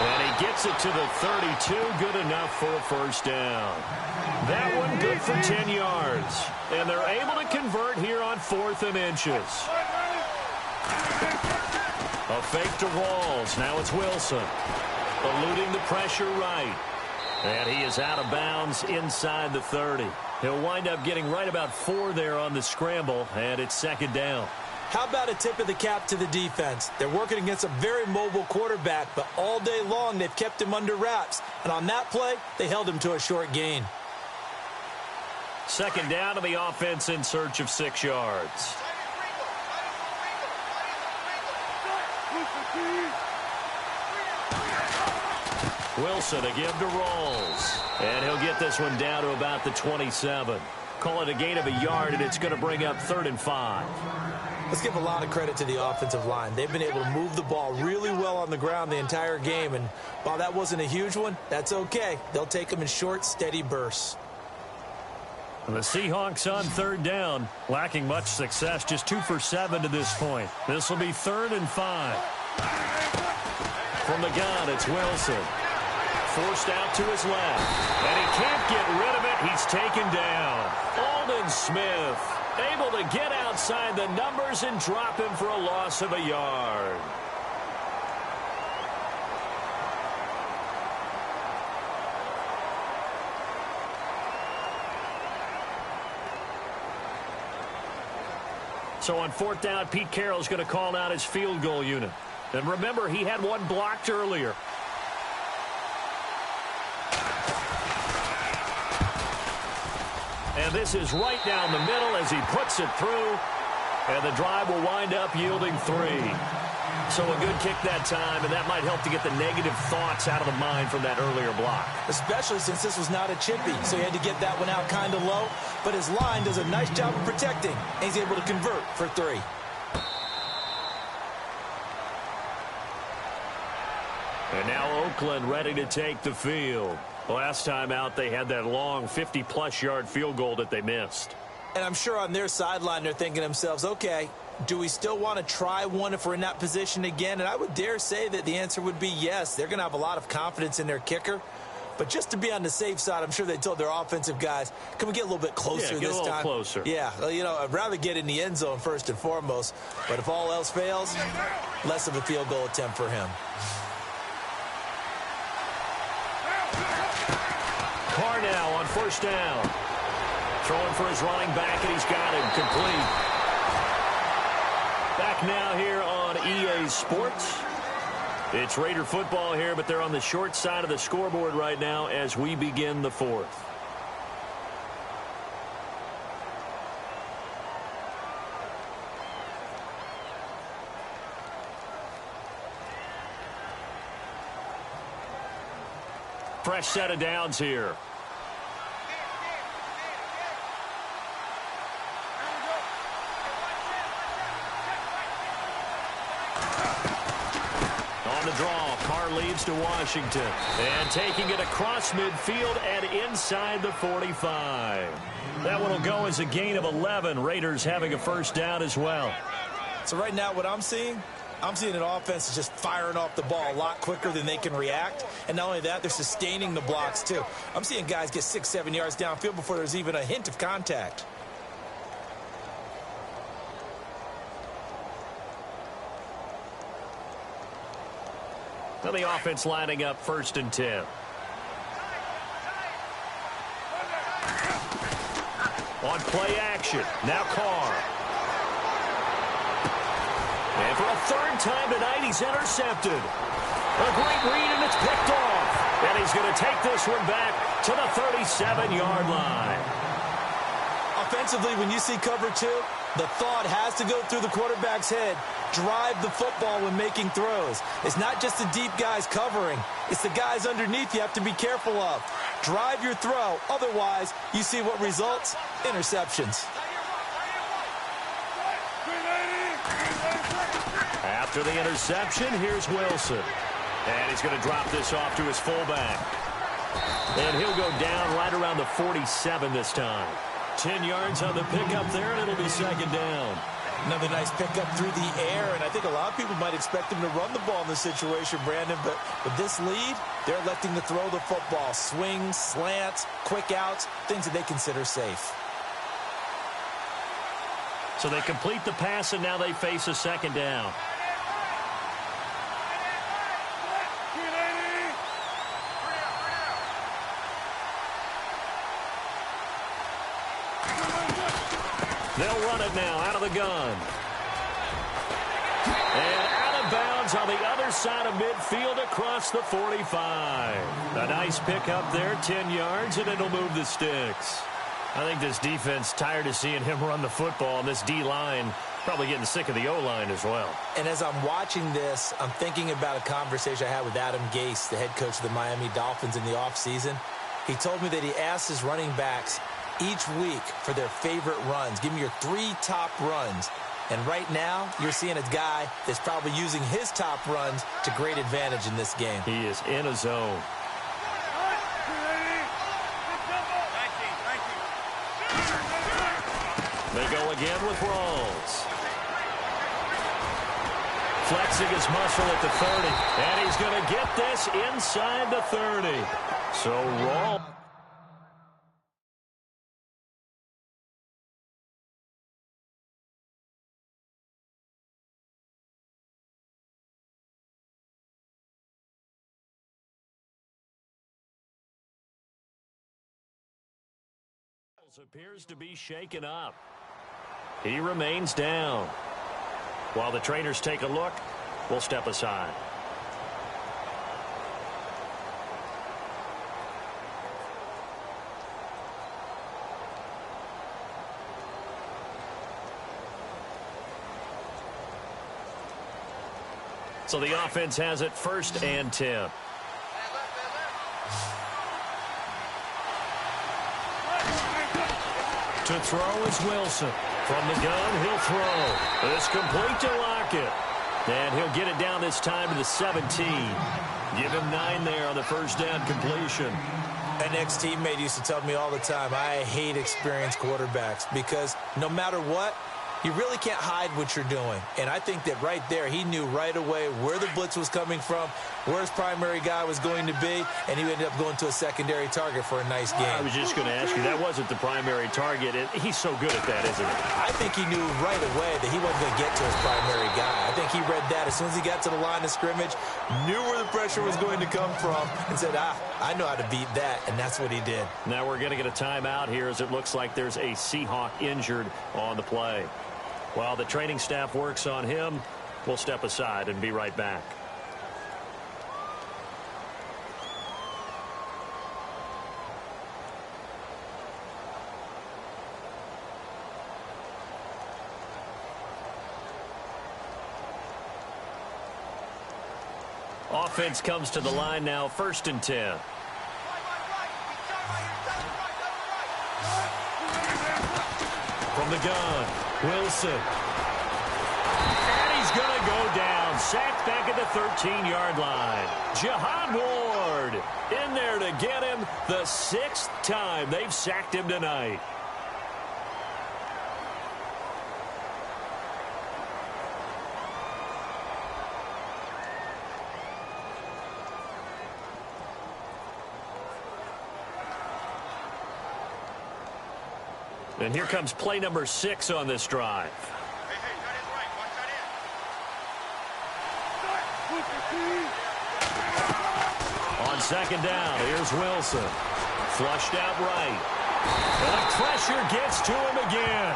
And he gets it to the 32. Good enough for a 1st down. That one good for 10 yards. And they're able to convert here on 4th and inches. A fake to Rawls. Now it's Wilson. Eluding the pressure right. And he is out of bounds inside the 30. He'll wind up getting right about 4 there on the scramble, and it's 2nd down. How about a tip of the cap to the defense? They're working against a very mobile quarterback, but all day long they've kept him under wraps. And on that play, they held him to a short gain. 2nd down to the offense in search of 6 yards. Wilson to give to Rawls. And he'll get this one down to about the 27. Call it a gain of a yard, and it's going to bring up 3rd and 5. Let's give a lot of credit to the offensive line. They've been able to move the ball really well on the ground the entire game. And while that wasn't a huge one, that's okay. They'll take them in short, steady bursts. The Seahawks on 3rd down, lacking much success, just 2 for 7 to this point. This will be 3rd and 5. From the gun, it's Wilson. Forced out to his left. And he can't get rid of it. He's taken down. Aldon Smith able to get outside the numbers and drop him for a loss of a yard. So on 4th down, Pete Carroll's going to call out his field goal unit. And remember, he had one blocked earlier. And this is right down the middle as he puts it through. And the drive will wind up yielding 3. So a good kick that time, and that might help to get the negative thoughts out of the mind from that earlier block. Especially since this was not a chippy, so he had to get that one out kind of low. But his line does a nice job of protecting, and he's able to convert for 3. And now Oakland ready to take the field. Last time out, they had that long 50-plus yard field goal that they missed. And I'm sure on their sideline, they're thinking to themselves, okay, do we still want to try one if we're in that position again? And I would dare say that the answer would be yes. They're going to have a lot of confidence in their kicker. But just to be on the safe side, I'm sure they told their offensive guys, can we get a little bit closer this time? Yeah, get a little closer. Yeah, you know, I'd rather get in the end zone first and foremost. But if all else fails, less of a field goal attempt for him. Carr now on 1st down. Throwing for his running back, and he's got him complete. Back now here on EA Sports. It's Raider football here, but they're on the short side of the scoreboard right now as we begin the 4th. Fresh set of downs here. On the draw, Carr leads to Washington. And taking it across midfield and inside the 45. That one will go as a gain of 11. Raiders having a 1st down as well. So right now what I'm seeing an offense is just firing off the ball a lot quicker than they can react. And not only that, they're sustaining the blocks too. I'm seeing guys get 6-7 yards downfield before there's even a hint of contact. Now the offense lining up 1st and 10. On play action, now Carr. And for a 3rd time tonight, he's intercepted. A great read, and it's picked off. And he's going to take this one back to the 37-yard line. Offensively, when you see cover 2, the thought has to go through the quarterback's head. Drive the football when making throws. It's not just the deep guys covering. It's the guys underneath you have to be careful of. Drive your throw. Otherwise, you see what results? Interceptions. After the interception, here's Wilson. And he's going to drop this off to his fullback. And he'll go down right around the 47 this time. 10 yards on the pickup there, and it'll be 2nd down. Another nice pickup through the air, and I think a lot of people might expect him to run the ball in this situation, Brandon, but with this lead, they're electing to throw the football. Swings, slants, quick outs, things that they consider safe. So they complete the pass, and now they face a 2nd down. They'll run it now out of the gun. And out of bounds on the other side of midfield across the 45. A nice pickup there, 10 yards, and it'll move the sticks. I think this defense tired of seeing him run the football, and this D-line probably getting sick of the O-line as well. And as I'm watching this, I'm thinking about a conversation I had with Adam Gase, the head coach of the Miami Dolphins in the offseason. He told me that he asked his running backs each week for their favorite runs. Give me your 3 top runs. And right now, you're seeing a guy that's probably using his top runs to great advantage in this game. He is in a zone. They go again with Rawls. Flexing his muscle at the 30. And he's going to get this inside the 30. So Rawls appears to be shaken up. He remains down. While the trainers take a look, we'll step aside. So the offense has it 1st and 10. To throw is Wilson. From the gun, he'll throw. It's complete to Lockett. And he'll get it down this time to the 17. Give him 9 there on the 1st down completion. An ex-teammate used to tell me all the time, I hate experienced quarterbacks because no matter what, you really can't hide what you're doing. And I think that right there, he knew right away where the blitz was coming from, where his primary guy was going to be, and he ended up going to a secondary target for a nice game. I was just going to ask you, that wasn't the primary target. He's so good at that, isn't he? I think he knew right away that he wasn't going to get to his primary guy. I think he read that as soon as he got to the line of scrimmage, knew where the pressure was going to come from, and said, I know how to beat that, and that's what he did. Now we're going to get a timeout here as it looks like there's a Seahawk injured on the play. While the training staff works on him, we'll step aside and be right back. Offense comes to the line now, 1st and 10. From the gun, Wilson. And he's going to go down. Sacked back at the 13-yard line. Jahan Ward in there to get him the 6th time they've sacked him tonight. And here comes play number 6 on this drive. On second down, here's Wilson. Flushed out right. And the pressure gets to him again.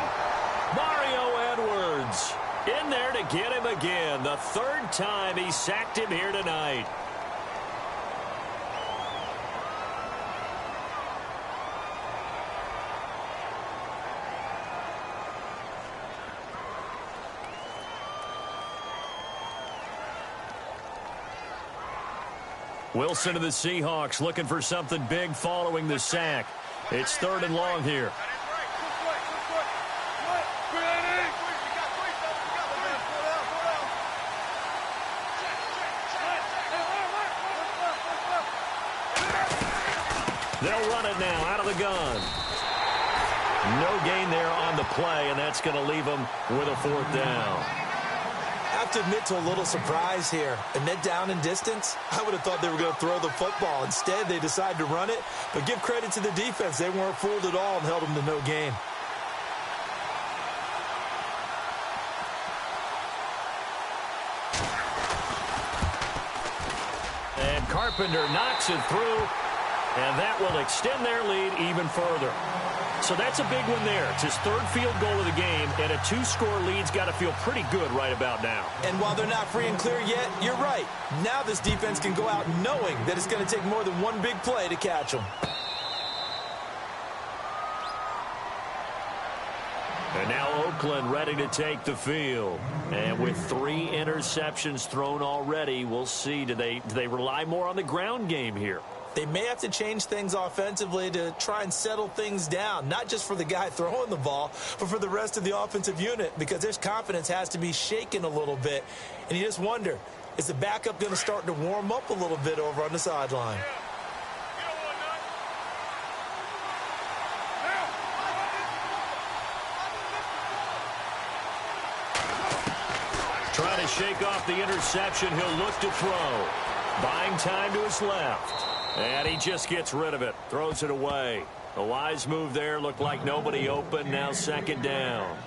Mario Edwards in there to get him again. The 3rd time he sacked him here tonight. Wilson of the Seahawks looking for something big following the sack. It's 3rd and long here. They'll run it now out of the gun. No gain there on the play, and that's going to leave them with a 4th down. I have to admit to a little surprise here. And then down in distance, I would have thought they were going to throw the football. Instead, they decided to run it. But give credit to the defense. They weren't fooled at all and held them to no gain. And Carpenter knocks it through. And that will extend their lead even further. So that's a big one there. It's his 3rd field goal of the game, and a 2-score lead's got to feel pretty good right about now. And while they're not free and clear yet, you're right. Now this defense can go out knowing that it's going to take more than one big play to catch them. And now Oakland ready to take the field. And with 3 interceptions thrown already, we'll see. Do they rely more on the ground game here? They may have to change things offensively to try and settle things down, not just for the guy throwing the ball, but for the rest of the offensive unit, because their confidence has to be shaken a little bit. And you just wonder, is the backup going to start to warm up a little bit over on the sideline? Trying to shake off the interception. He'll look to throw. Buying time to his left. And he just gets rid of it. Throws it away. A wise move there. Looked like nobody open. Now 2nd down.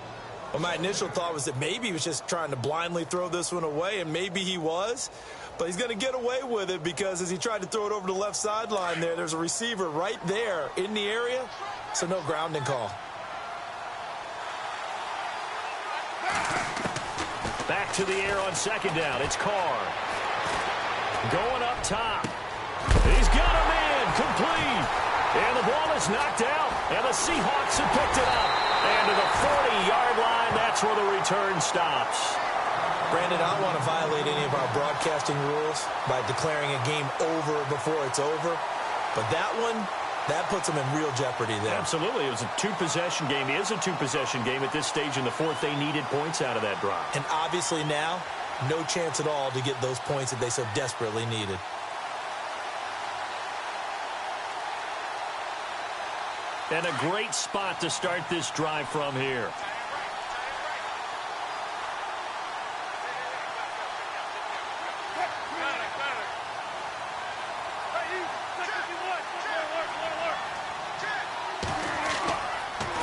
Well, my initial thought was that maybe he was just trying to blindly throw this one away, and maybe he was. But he's going to get away with it because as he tried to throw it over the left sideline there's a receiver right there in the area. So no grounding call. Back to the air on 2nd down. It's Carr. Going up top. He's got a man complete. And the ball is knocked out. And the Seahawks have picked it up. And to the 40-yard line, that's where the return stops. Brandon, I don't want to violate any of our broadcasting rules by declaring a game over before it's over. But that one, that puts them in real jeopardy there. Absolutely. It was a 2-possession game. It is a 2-possession game at this stage in the 4th. They needed points out of that drive. And obviously now, no chance at all to get those points that they so desperately needed. And a great spot to start this drive from here.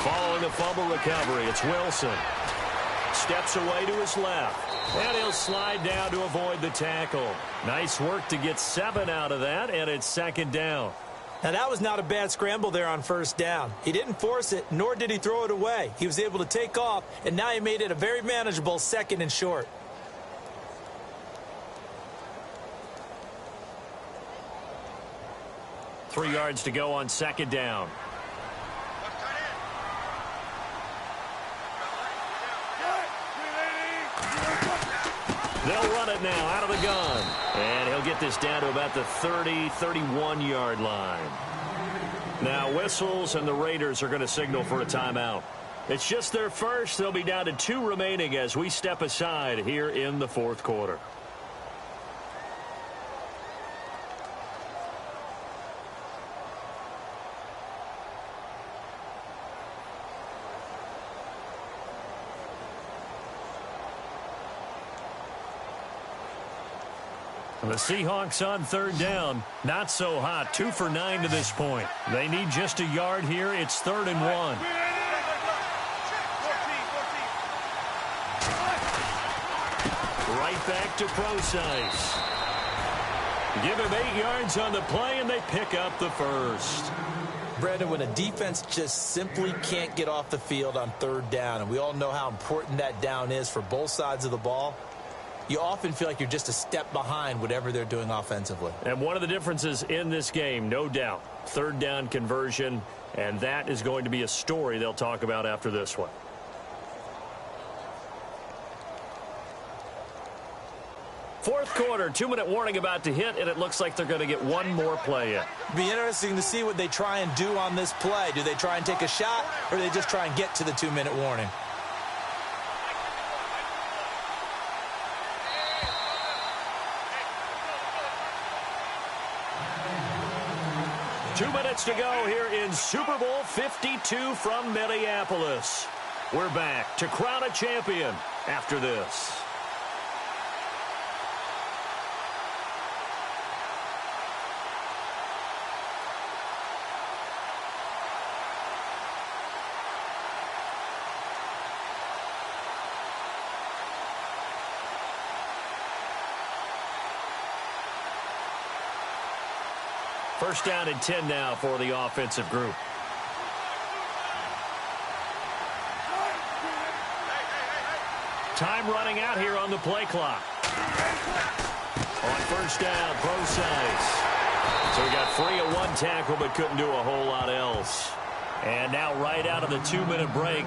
Following the fumble recovery, it's Wilson. Steps away to his left. And he'll slide down to avoid the tackle. Nice work to get 7 out of that, and it's 2nd down. Now, that was not a bad scramble there on 1st down. He didn't force it, nor did he throw it away. He was able to take off, and now he made it a very manageable 2nd and short. Three yards to go on 2nd down. They'll run it now out of the gun. And he'll get this down to about the 30, 31-yard line. Now whistles, and the Raiders are going to signal for a timeout. It's just their first. They'll be down to 2 remaining as we step aside here in the 4th quarter. The Seahawks on 3rd down. Not so hot. 2 for 9 to this point. They need just a yard here. It's 3rd and 1. Right back to Procise. Give him 8 yards on the play, and they pick up the first. Brandon, when a defense just simply can't get off the field on third down, and we all know how important that down is for both sides of the ball, you often feel like you're just a step behind whatever they're doing offensively. And one of the differences in this game, no doubt, third down conversion, and that is going to be a story they'll talk about after this one. Fourth quarter, 2-minute warning about to hit, and it looks like they're going to get one more play in. Be interesting to see what they try and do on this play. Do they try and take a shot, or do they just try and get to the 2-minute warning? Minutes to go here in Super Bowl 52 from Minneapolis. We're back to crown a champion after this. First down and 10 now for the offensive group. Time running out here on the play clock. On first down, Procise. So we got free of one tackle but couldn't do a whole lot else. And now right out of the 2-minute break,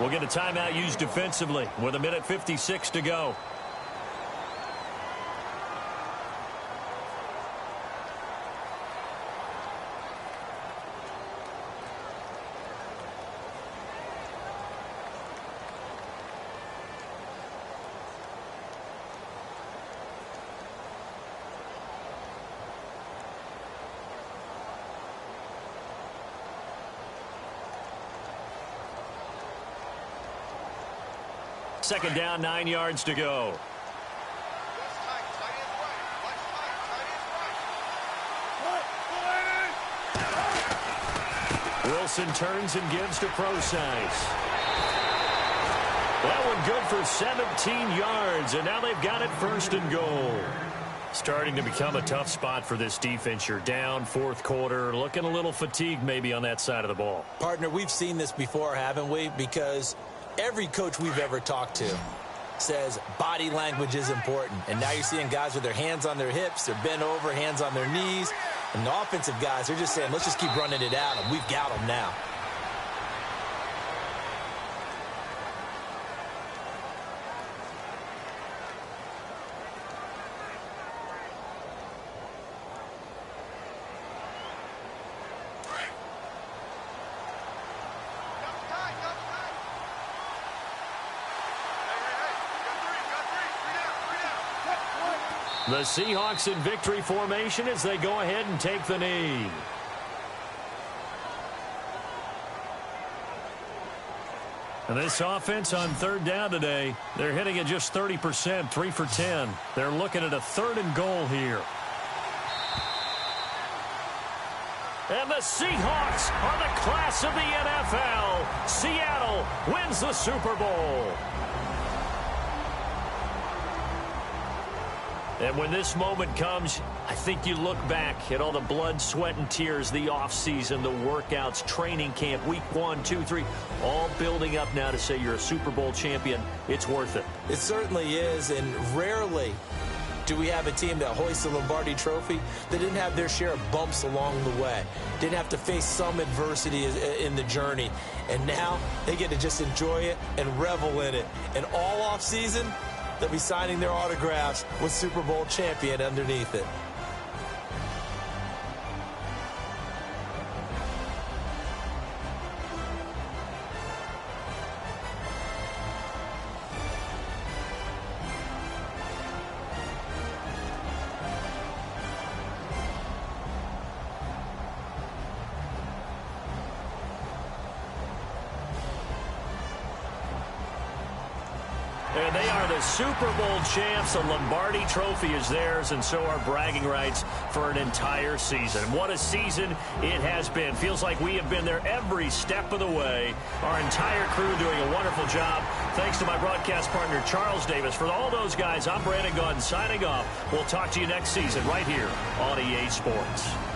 we'll get a timeout used defensively with 1:56 to go. Second down, 9 yards to go. Wilson turns and gives to Procise. That one good for 17 yards, and now they've got it first and goal. Starting to become a tough spot for this defense. You're down fourth quarter, looking a little fatigued maybe on that side of the ball. Partner, we've seen this before, haven't we? Because every coach we've ever talked to says body language is important. And now you're seeing guys with their hands on their hips, they're bent over, hands on their knees. And the offensive guys, they're just saying, let's just keep running it out, and we've got them now. The Seahawks in victory formation as they go ahead and take the knee. And this offense on third down today, they're hitting at just 30%, 3 for 10. They're looking at a 3rd and goal here. And the Seahawks are the class of the NFL. Seattle wins the Super Bowl. And when this moment comes, I think you look back at all the blood, sweat, and tears, the offseason, the workouts, training camp, week 1, 2, 3, all building up now to say you're a Super Bowl champion. It's worth it. It certainly is, and rarely do we have a team that hoists the Lombardi Trophy that didn't have their share of bumps along the way, didn't have to face some adversity in the journey, and now they get to just enjoy it and revel in it. And all offseason, they'll be signing their autographs with Super Bowl champion underneath it. And they are the Super Bowl champs. The Lombardi Trophy is theirs, and so are bragging rights for an entire season. What a season it has been. Feels like we have been there every step of the way. Our entire crew doing a wonderful job. Thanks to my broadcast partner, Charles Davis. For all those guys, I'm Brandon Gaudin signing off. We'll talk to you next season right here on EA Sports.